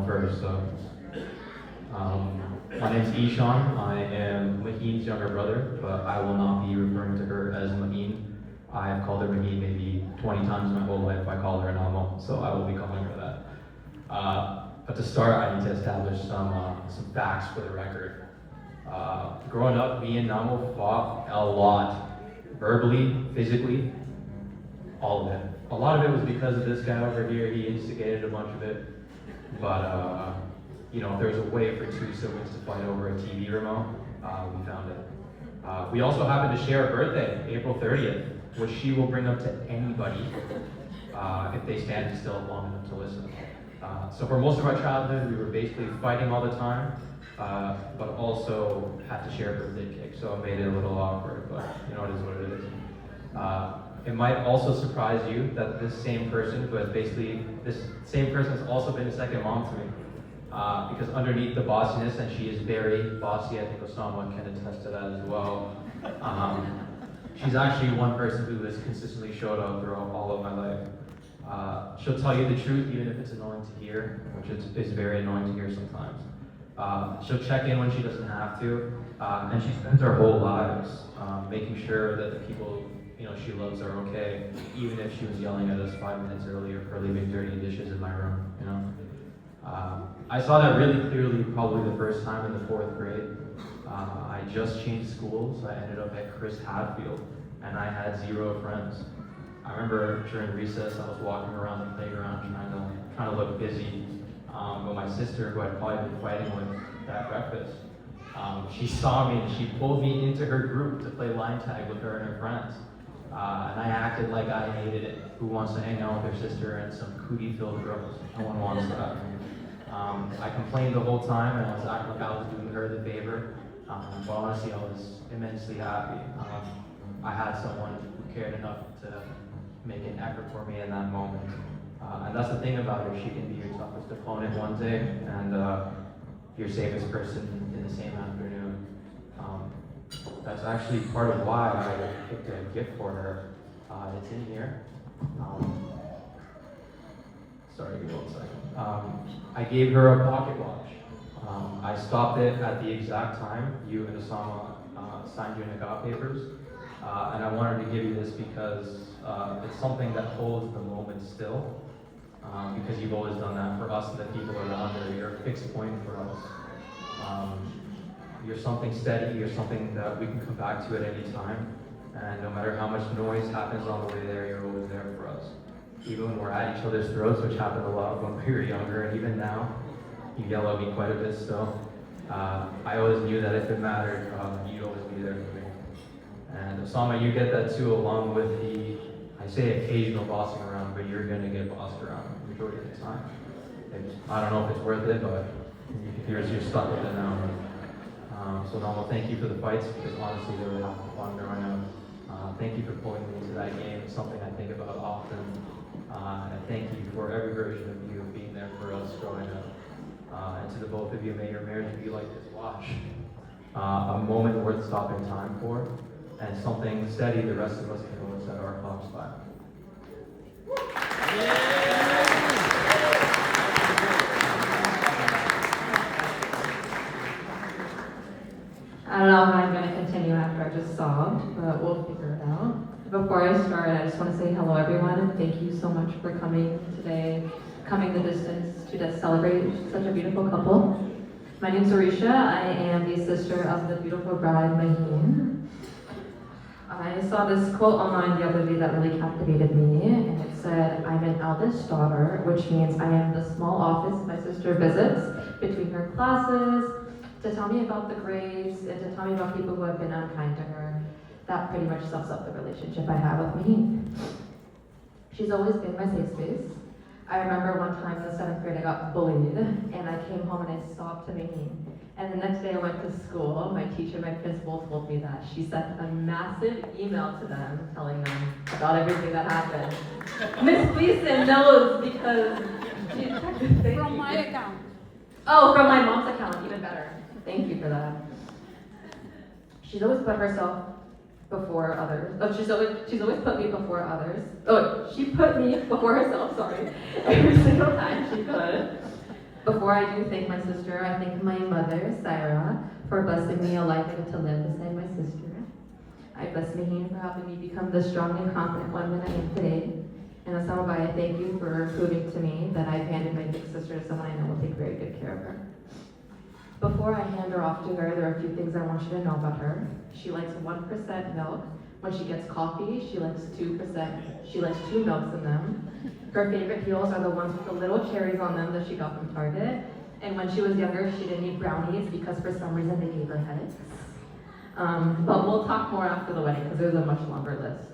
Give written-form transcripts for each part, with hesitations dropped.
myself first. My name's Ishan. I am Maheen's younger brother, but I will not be referring to her as Maheen. I have called her Maheen maybe 20 times my whole life. I call her Namo, so I will be calling her that. But to start, I need to establish some facts for the record. Growing up, me and Namo fought a lot, verbally, physically, all of it. A lot of it was because of this guy over here. He instigated a bunch of it. But if there's a way for two siblings to fight over a TV remote, we found it. We also happen to share a birthday, April 30th, which she will bring up to anybody if they stand still long enough to listen. So for most of our childhood, we were basically fighting all the time, but also had to share a birthday cake, so it made it a little awkward, but it is what it is. It might also surprise you that this same person has also been a second mom to me. Because underneath the bossiness, and she is very bossy, I think Osama can attest to that as well. She's actually one person who has consistently showed up throughout all of my life. She'll tell you the truth even if it's annoying to hear, which is very annoying to hear sometimes. She'll check in when she doesn't have to, and she spends her whole lives making sure that the people she loves are okay, even if she was yelling at us 5 minutes earlier for leaving dirty dishes in my room. I saw that really clearly probably the first time in the 4th grade. I just changed schools. I ended up at Chris Hadfield, and I had 0 friends. I remember during recess, I was walking around the playground trying to look busy. But my sister, who I'd probably been fighting with at breakfast, she saw me and she pulled me into her group to play line tag with her and her friends. And I acted like I hated it. Who wants to hang out with their sister and some cootie-filled girls? No one wants that. I complained the whole time, and I was acting like I was doing her the favor. But honestly, I was immensely happy. I had someone who cared enough to make an effort for me in that moment. And that's the thing about her. She can be your toughest opponent one day, and your safest person in the same afternoon. That's actually part of why I picked a gift for her. It's in here. Sorry, give me 1 second. I gave her a pocket watch. I stopped it at the exact time you and Osama signed your nikah papers. And I wanted to give you this because it's something that holds the moment still. Because you've always done that for us and the people around her. You're a fixed point for us. You're something steady, you're something that we can come back to at any time. And no matter how much noise happens on the way there, you're always there for us. Even when we're at each other's throats, which happened a lot when we were younger, and even now, you yell at me quite a bit still. I always knew that if it mattered, you'd always be there for me. And Osama, you get that too, along with the, I say occasional bossing around, but you're gonna get bossed around the majority of the time. I don't know if it's worth it, but you're stuck with it now. So Namo, thank you for the fights, because honestly, they were half the fun growing up. Thank you for pulling me into that game. It's something I think about often. And thank you for every version of you being there for us growing up. And to the both of you, may your marriage be like this watch. A moment worth stopping time for, and something steady the rest of us can always set our clocks by. I don't know how I'm going to continue after I just sobbed, but we'll figure it out. Before I start, I just want to say hello, everyone, and thank you so much for coming today, coming the distance to just celebrate such a beautiful couple. My name's Arisha. I am the sister of the beautiful bride, Maheen. I saw this quote online the other day that really captivated me, and it said, "I'm an eldest daughter, which means I am the small office my sister visits between her classes, to tell me about the grades, and to tell me about people who have been unkind to her." That pretty much sums up the relationship I have with Maheen. She's always been my safe space. I remember one time in the 7th grade I got bullied, and I came home and I sobbed to Maheen. And the next day I went to school, my teacher, my principal told me that she sent a massive email to them telling them about everything that happened. Miss Gleason knows because she checked From my account. Oh, from my mom's account, even better. Thank you for that. She's always put herself before others. Oh, she's always put me before others. Oh, she put me before herself, sorry. Every single time she could. Before I do thank my sister, I thank my mother, Sarah, for blessing me a life to live beside my sister. I bless Maheen for helping me become the strong and confident woman I am today. And Asamabai, I thank you for proving to me that I've handed my big sister to someone I know will take very good care of her. Before I hand her off to her, there are a few things I want you to know about her. She likes 1% milk. When she gets coffee, she likes 2%. She likes 2 milks in them. Her favorite heels are the ones with the little cherries on them that she got from Target. And when she was younger, she didn't eat brownies because for some reason they gave her headaches. But we'll talk more after the wedding because there's a much longer list.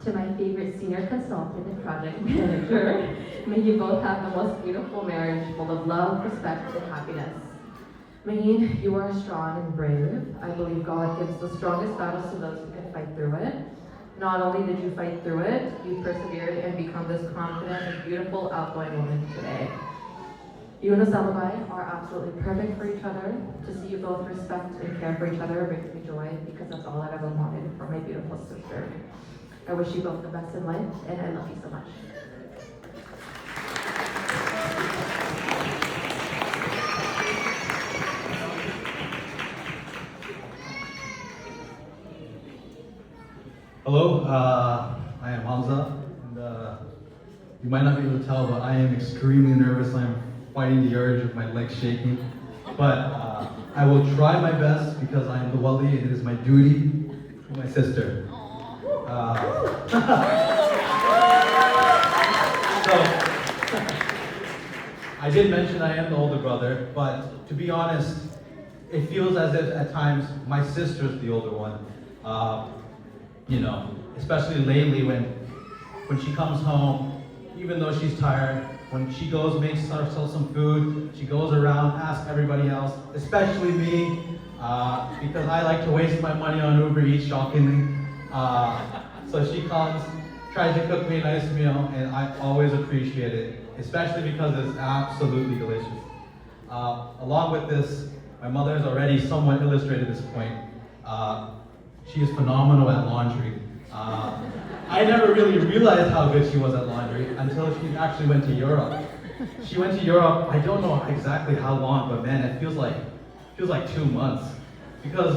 To my favorite senior consultant and project manager, may you both have the most beautiful marriage full of love, respect, and happiness. Maheen, you are strong and brave. I believe God gives the strongest battles to those who can fight through it. Not only did you fight through it, you persevered and become this confident and beautiful, outgoing woman today. You and Asamabai are absolutely perfect for each other. To see you both respect and care for each other brings me joy because that's all I've ever wanted for my beautiful sister. I wish you both the best in life, and I love you so much. Hello, I am Hamza, and you might not be able to tell, but I am extremely nervous. I'm fighting the urge of my legs shaking, but I will try my best because I am the wali and it is my duty to my sister. So, I did mention I am the older brother, but to be honest, it feels as if at times my sister's the older one. You know, especially lately when she comes home, even though she's tired, when she goes, makes herself some food, she goes around, asks everybody else, especially me, because I like to waste my money on Uber Eats, shockingly. So she comes, tries to cook me a nice meal, and I always appreciate it, especially because it's absolutely delicious. Along with this, my mother has already somewhat illustrated this point. She is phenomenal at laundry. I never really realized how good she was at laundry until she actually went to Europe. She went to Europe, I don't know exactly how long, but man, it feels like 2 months. Because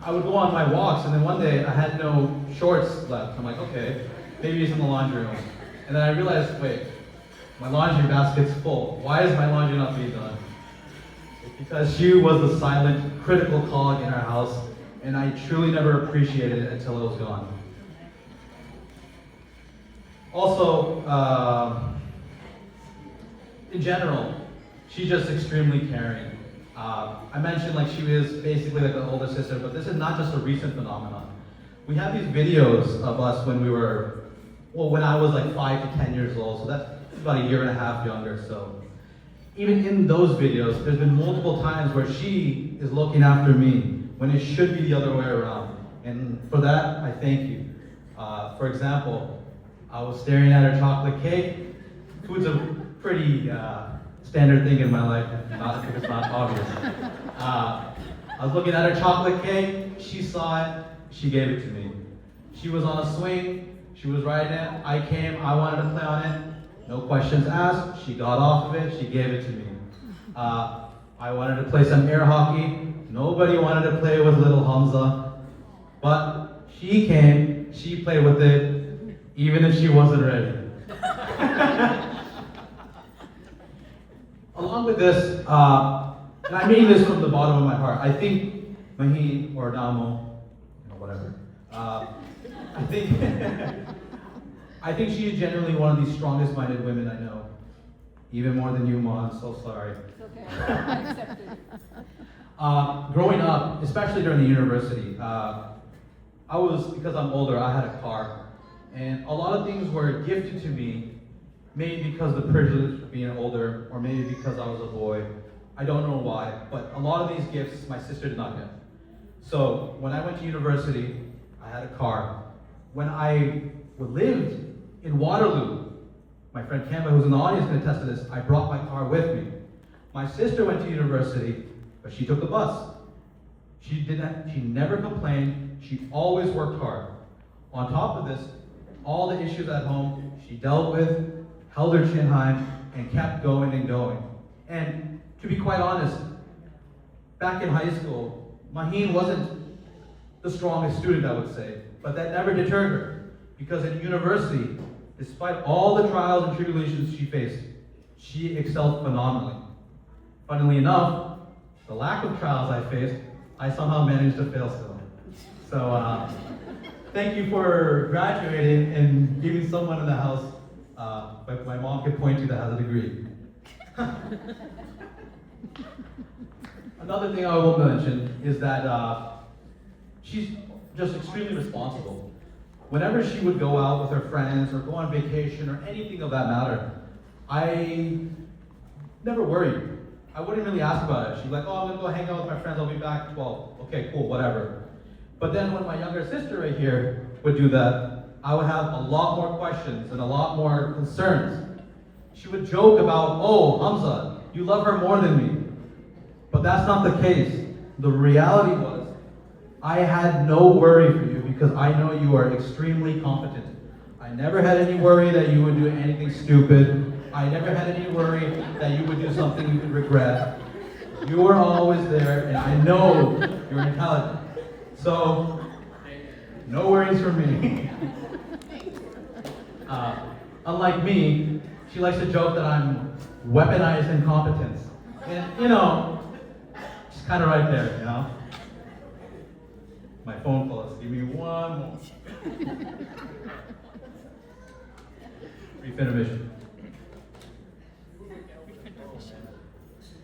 I would go on my walks, and then one day I had no shorts left. I'm like, okay, maybe it's in the laundry room. And then I realized, wait, my laundry basket's full. Why is my laundry not being done? It's because she was the silent, critical cog in our house, and I truly never appreciated it until it was gone. Also, in general, she's just extremely caring. I mentioned like she is basically like the older sister, but this is not just a recent phenomenon. We have these videos of us when when I was like 5 to 10 years old, so that's about a year and a half younger. So even in those videos, there's been multiple times where she is looking after me when it should be the other way around. And for that, I thank you. For example, I was staring at her chocolate cake. Food's a pretty standard thing in my life, if it's not obvious. I was looking at her chocolate cake, she saw it, she gave it to me. She was on a swing, she was riding it, I came, I wanted to play on it, no questions asked, she got off of it, she gave it to me. I wanted to play some air hockey, nobody wanted to play with little Hamza, but she came, she played with it, even if she wasn't ready. Along with this, and I mean this from the bottom of my heart, I think Maheen or Damo, whatever, I think she is generally one of the strongest minded women I know. Even more than you, Ma, I'm so sorry. It's okay, I accept it. Growing up, especially during the university, because I'm older, I had a car. And a lot of things were gifted to me, maybe because of the privilege of being older, or maybe because I was a boy. I don't know why, but a lot of these gifts my sister did not get. So when I went to university, I had a car. When I lived in Waterloo, my friend Kamba, who's in the audience, can attest to this, I brought my car with me. My sister went to university, but she took the bus. She never complained, she always worked hard. On top of this, all the issues at home, she dealt with, held her chin high, and kept going and going. And to be quite honest, back in high school, Maheen wasn't the strongest student, I would say, but that never deterred her, because in university, despite all the trials and tribulations she faced, she excelled phenomenally. Funnily enough, the lack of trials I faced, I somehow managed to fail still. So thank you for graduating and giving someone in the house like my mom could point to that has a degree. Another thing I will mention is that she's just extremely responsible. Whenever she would go out with her friends or go on vacation or anything of that matter, I never worried. I wouldn't really ask about it. She'd be like, oh, I'm gonna go hang out with my friends, I'll be back at 12. Okay, cool, whatever. But then when my younger sister right here would do that, I would have a lot more questions and a lot more concerns. She would joke about, oh, Hamza, you love her more than me. But that's not the case. The reality was, I had no worry for you because I know you are extremely competent. I never had any worry that you would do anything stupid. I never had any worry that you would do something you could regret. You were always there, and I know you're intelligent. So, no worries from me. Unlike me, she likes to joke that I'm weaponized incompetence. And, you know, she's kind of right there, you know? My phone calls, give me one more. Brief intermission.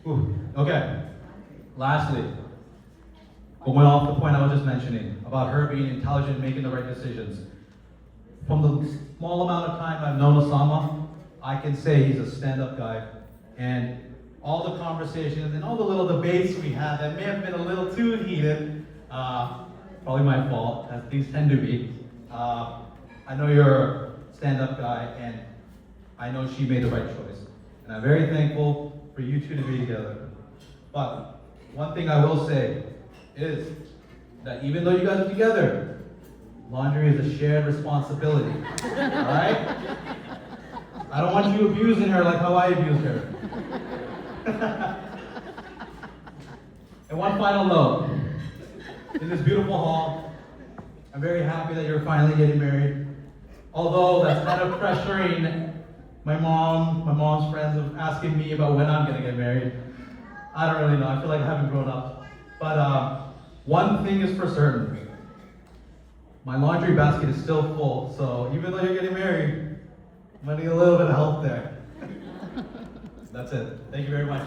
Ooh, okay. Lastly, going off the point I was just mentioning about her being intelligent and making the right decisions. From the small amount of time I've known Osama, I can say he's a stand-up guy. And all the conversations and all the little debates we had that may have been a little too heated, probably my fault, as these tend to be. I know you're a stand-up guy, and I know she made the right choice. And I'm very thankful for you two to be together. But one thing I will say is that even though you guys are together, laundry is a shared responsibility, all right? I don't want you abusing her like how I abused her. And one final note. In this beautiful hall, I'm very happy that you're finally getting married. Although that's kind of pressuring my mom's friends of asking me about when I'm gonna get married. I don't really know, I feel like I haven't grown up. But one thing is for certain. My laundry basket is still full, so even though you're getting married, I'm gonna need a little bit of help there. That's it. Thank you very much.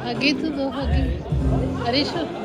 आगे तो दो आगे अरे show